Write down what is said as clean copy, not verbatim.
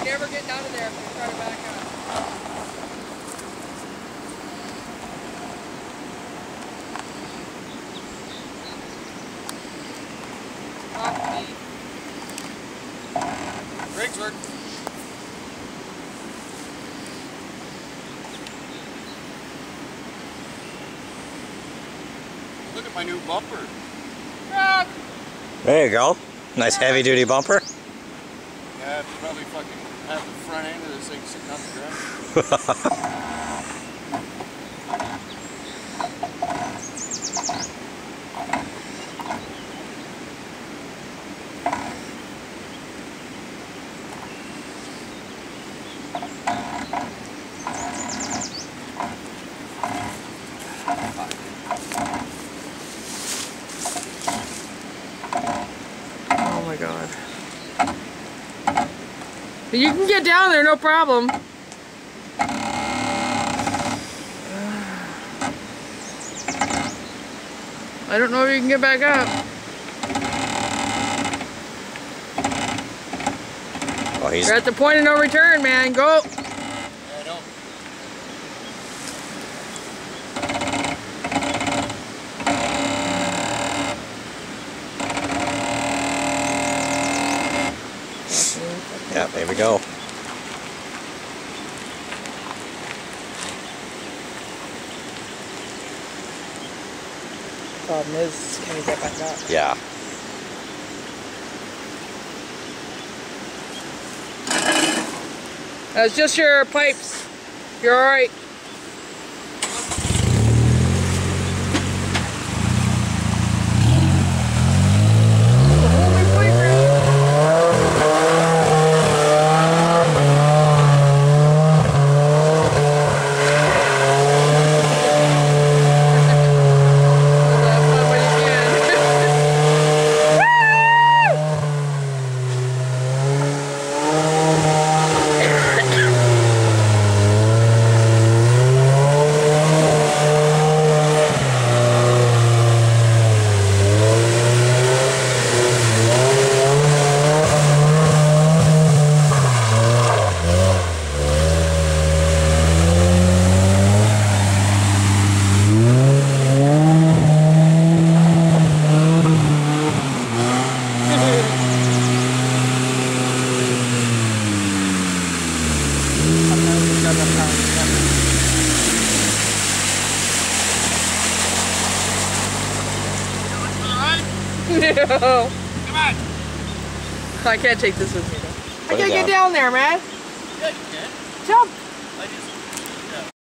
never get down to there if you try to back up. Brakes work. Look at my new bumper. Rock! There you go. Nice heavy duty bumper. Yeah, I'd probably fucking have the front end of this thing sitting on the ground. Oh my god. You can get down there, no problem. I don't know if you can get back up. Oh, You're at the point of no return, man. Go. Yeah, I know. Yeah, there we go. Problem is, can you get back up? Yeah. That's just your pipes. You're alright. No. Come on. I can't take this with me though. I Put it can't get down. down there, man. Yeah, you can. Jump. I just